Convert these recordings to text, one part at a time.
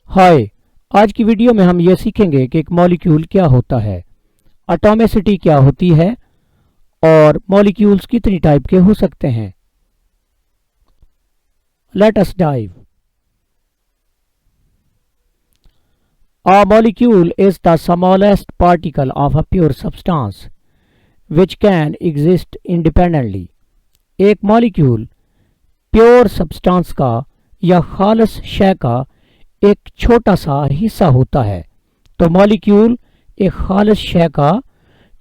हाय। आज की वीडियो में हम ये सीखेंगे कि एक मॉलिक्यूल क्या होता है, एटॉमिसिटी क्या होती है और मॉलिक्यूल्स कितनी टाइप के हो सकते हैं। Let us dive. A molecule is the smallest particle of a pure substance which can exist independently. एक मॉलिक्यूल प्योर सब्सटेंस का या खालिस शय का एक छोटा सा हिस्सा होता है। तो मॉलिक्यूल एक खालिस शय का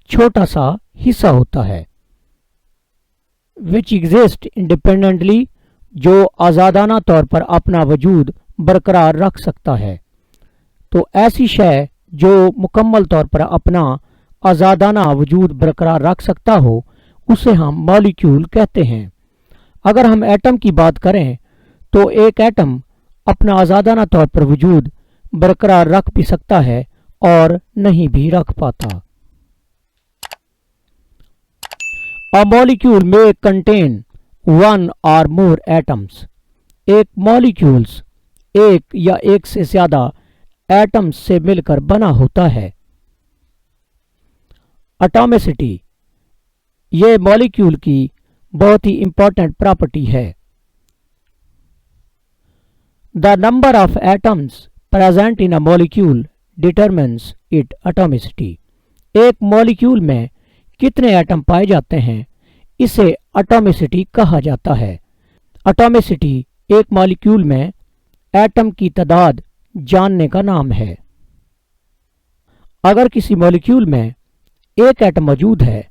छोटा सा हिस्सा होता है। विच एग्जिस्ट इंडिपेंडेंटली, जो आज़ादाना तौर पर अपना वजूद बरकरार रख सकता है। तो ऐसी शय जो मुकम्मल तौर पर अपना आज़ादाना वजूद बरकरार रख सकता हो उसे हम मॉलिक्यूल कहते हैं। अगर हम एटम की बात करें तो एक एटम अपना आज़ादाना तौर पर वजूद बरकरार रख भी सकता है और नहीं भी रख पाता। A molecule may contain one or more atoms. एक मॉलिक्यूल्स एक या एक से ज्यादा एटम्स से मिलकर बना होता है। एटॉमिसिटी ये मॉलिक्यूल की बहुत ही इंपॉर्टेंट प्रॉपर्टी है। The number of atoms present in a molecule determines it atomicity. एक मॉलिक्यूल में कितने एटम पाए जाते हैं इसे एटॉमिसिटी कहा जाता है। एटॉमिसिटी एक मॉलिक्यूल में एटम की तादाद जानने का नाम है। अगर किसी मॉलिक्यूल में एक एटम मौजूद है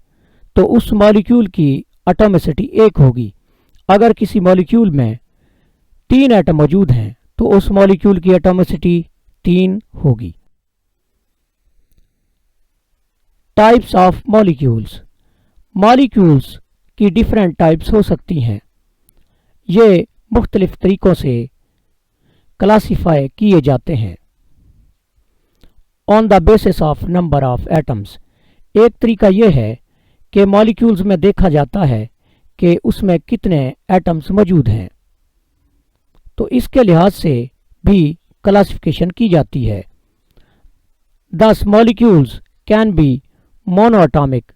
तो उस मॉलिक्यूल की एटॉमिसिटी 1 होगी। अगर किसी मॉलिक्यूल में 3 एटम मौजूद हैं तो उस मॉलिक्यूल की एटॉमिसिटी 3 होगी। Types of molecules. मॉलिक्यूल्स की डिफरेंट टाइप्स हो सकती हैं। ये मुख्तलिफ तरीकों से क्लासिफाई किए जाते हैं on the basis of number of atoms. एक तरीका यह है कि मॉलिक्यूल्स में देखा जाता है कि उसमें कितने एटम्स मौजूद हैं, तो इसके लिहाज से भी क्लासिफिकेशन की जाती है। दस molecules can be monoatomic,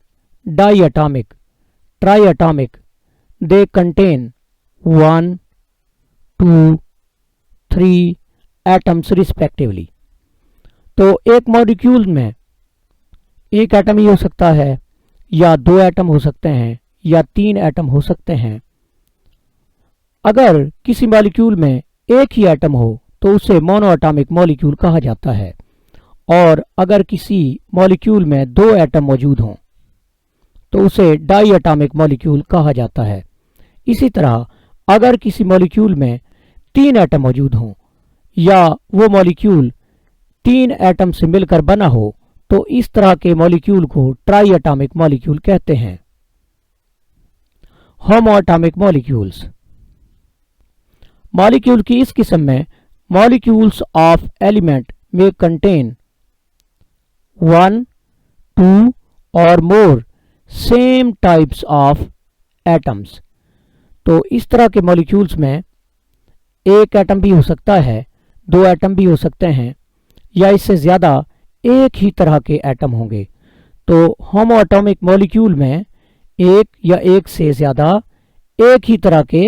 diatomic, triatomic. They contain 1, 2, 3 atoms respectively. तो एक मॉलिक्यूल में एक एटम ही हो सकता है या 2 एटम हो सकते हैं या 3 एटम हो सकते हैं। अगर किसी मॉलिक्यूल में एक ही एटम हो तो उसे मोनोएटॉमिक मॉलिक्यूल कहा जाता है, और अगर किसी मॉलिक्यूल में 2 एटम मौजूद हों तो उसे डाईएटॉमिक मॉलिक्यूल कहा जाता है। इसी तरह अगर किसी मॉलिक्यूल में 3 एटम मौजूद हों या वो मॉलिक्यूल 3 एटम से मिलकर बना हो तो इस तरह के मॉलिक्यूल को ट्राईएटॉमिक मॉलिक्यूल कहते हैं। होमोएटॉमिक मॉलिक्यूल्स। मॉलिक्यूल की इस किस्म में मॉलिक्यूल्स ऑफ एलिमेंट में कंटेन 1, 2 और मोर सेम टाइप्स ऑफ एटम्स। तो इस तरह के मॉलिक्यूल्स में एक एटम भी हो सकता है, 2 एटम भी हो सकते हैं या इससे ज्यादा एक ही तरह के एटम होंगे। तो होमोएटॉमिक मॉलिक्यूल में एक या एक से ज्यादा एक ही तरह के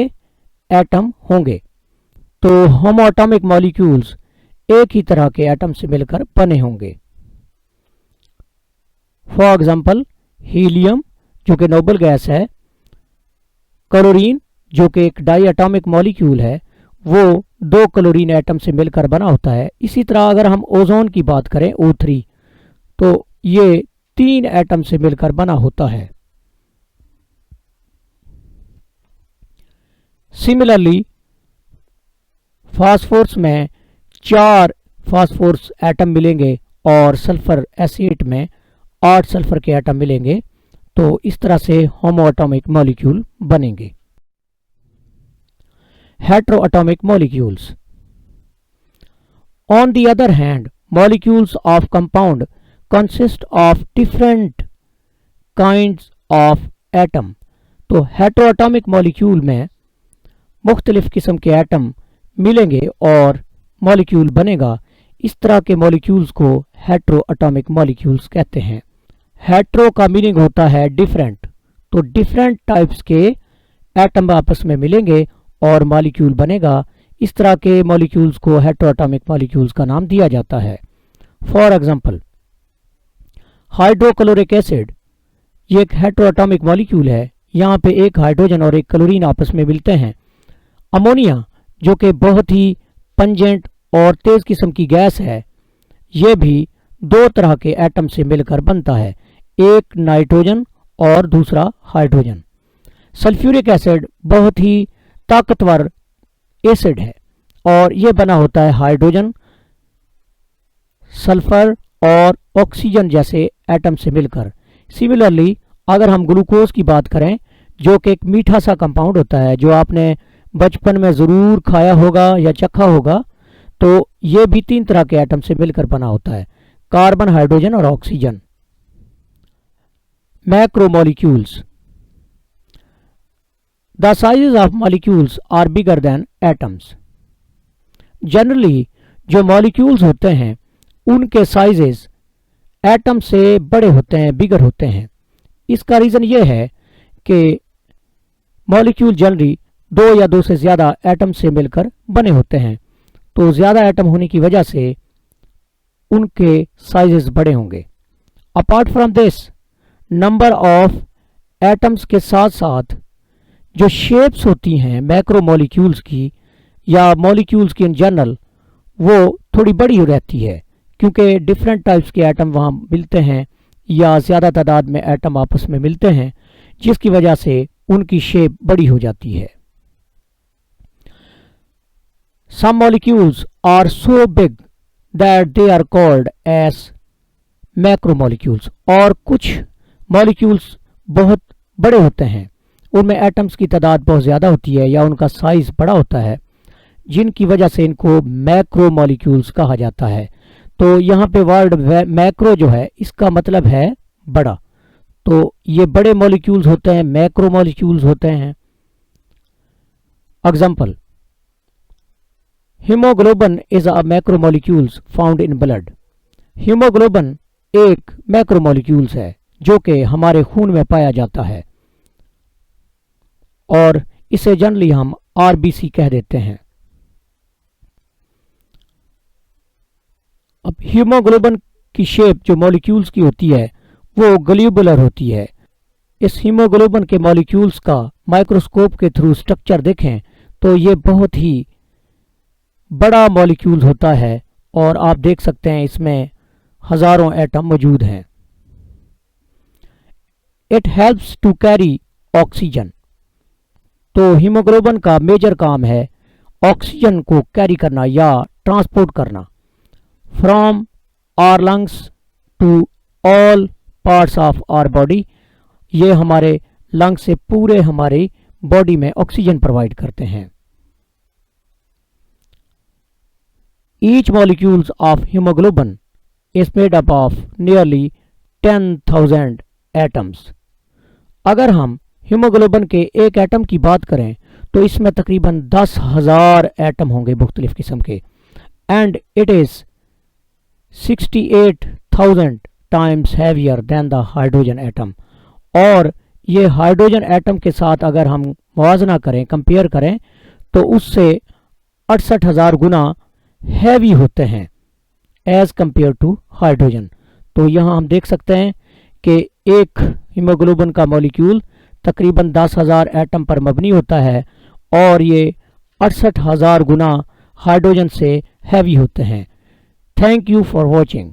एटम होंगे। तो होमोएटॉमिक मॉलिक्यूल्स एक ही तरह के एटम से मिलकर बने होंगे। फॉर एग्जाम्पल हीलियम जो कि नोबल गैस है, क्लोरीन जो कि एक डाईएटॉमिक मॉलिक्यूल है, वो 2 क्लोरीन एटम से मिलकर बना होता है। इसी तरह अगर हम ओजोन की बात करें O3 तो ये 3 एटम से मिलकर बना होता है। सिमिलरली फास्फोरस में 4 फास्फोरस एटम मिलेंगे और सल्फर एसिड में 8 सल्फर के एटम मिलेंगे। तो इस तरह से होमोएटॉमिक मॉलिक्यूल बनेंगे। हेटेरोएटॉमिक molecules. On the other hand, molecules of compound consist of different kinds of atom। तो हेटेरोएटॉमिक मॉलिक्यूल में मुख्तलिफ किस्म के एटम मिलेंगे और मॉलिक्यूल बनेगा, इस तरह के मॉलिक्यूल्स को हेटेरो एटॉमिक मॉलिक्यूल्स कहते हैं। हेटेरो का मीनिंग होता है डिफरेंट, तो डिफरेंट टाइप्स के एटम आपस में मिलेंगे और मॉलिक्यूल बनेगा। इस तरह के मॉलिक्यूल्स को हेटेरो एटॉमिक मॉलिक्यूल्स का नाम दिया जाता है। फॉर एग्जांपल, हाइड्रोक्लोरिक एसिड ये एक हेटेरो एटॉमिक मॉलिक्यूल है। यहाँ पे एक हाइड्रोजन और एक क्लोरीन आपस में मिलते हैं। अमोनिया जो कि बहुत ही पंजेंट और तेज किस्म की गैस है, ये भी दो तरह के एटम से मिलकर बनता है, एक नाइट्रोजन और दूसरा हाइड्रोजन। सल्फ्यूरिक एसिड बहुत ही ताकतवर एसिड है और ये बना होता है हाइड्रोजन, सल्फर और ऑक्सीजन जैसे एटम से मिलकर। सिमिलरली अगर हम ग्लूकोज की बात करें, जो कि एक मीठा सा कंपाउंड होता है, जो आपने बचपन में ज़रूर खाया होगा या चखा होगा, तो ये भी तीन तरह के एटम से मिलकर बना होता है, कार्बन, हाइड्रोजन और oxygen. Macromolecules, the sizes of molecules are bigger than atoms. Generally जो मॉलिक्यूल्स होते हैं उनके साइजेस एटम से बड़े होते हैं, बिगर होते हैं। इसका रीज़न ये है कि मॉलिक्यूल जनरली दो या दो से ज़्यादा एटम से मिलकर बने होते हैं, तो ज़्यादा एटम होने की वजह से उनके साइजेस बड़े होंगे। Apart from this, number of atoms के साथ साथ जो शेप्स होती हैं मैक्रोमोलिक्यूल्स की या मॉलिक्यूल्स की इन जनरल, वो थोड़ी बड़ी हो रहती है, क्योंकि डिफरेंट टाइप्स के एटम वहाँ मिलते हैं या ज़्यादा तादाद में एटम आपस में मिलते हैं, जिसकी वजह से उनकी शेप बड़ी हो जाती है। Some molecules are so big that they are called as macromolecules, और कुछ मॉलिक्यूल्स बहुत बड़े होते हैं, उनमें एटम्स की तादाद बहुत ज़्यादा होती है या उनका साइज बड़ा होता है, जिनकी वजह से इनको मैक्रोमोलिक्यूल्स कहा जाता है। तो यहाँ पे वर्ड मैक्रो जो है इसका मतलब है बड़ा, तो ये बड़े मॉलिक्यूल्स होते हैं, मैक्रोमोलिक्यूल्स होते हैं। Example, haemoglobin is a macromolecules found in blood. Haemoglobin एक मैक्रोमोलिक्यूल्स है जो कि हमारे खून में पाया जाता है और इसे जनरली हम आरबीसी कह देते हैं। अब हीमोग्लोबिन की शेप जो मॉलिक्यूल्स की होती है वो ग्लोबुलर होती है। इस हीमोग्लोबिन के मॉलिक्यूल्स का माइक्रोस्कोप के थ्रू स्ट्रक्चर देखें तो ये बहुत ही बड़ा मॉलिक्यूल होता है और आप देख सकते हैं इसमें हजारों एटम मौजूद हैं। It helps to carry oxygen, तो हीमोग्लोबिन का मेजर काम है ऑक्सीजन को कैरी करना या ट्रांसपोर्ट करना from our lungs to all parts of our body. ये हमारे लंग्स से पूरे हमारी बॉडी में ऑक्सीजन प्रोवाइड करते हैं। Each molecules of haemoglobin is made up of nearly 10,000 atoms. अगर हम हीमोग्लोबिन के एक एटम की बात करें तो इसमें तकरीबन 10,000 एटम होंगे मुख्तलिफ किस्म के, and it is 68,000 times heavier than the hydrogen atom. और ये हाइड्रोजन एटम के साथ अगर हम मुवाजना करें, कंपेयर करें, तो उससे 68,000 गुना हैवी होते हैं एज कंपेयर टू हाइड्रोजन। तो यहाँ हम देख सकते हैं कि एक हीमोग्लोबिन का मॉलिक्यूल तकरीबन 10,000 एटम पर मबनी होता है और ये 68,000 गुना हाइड्रोजन से हैवी होते हैं। Thank you for watching.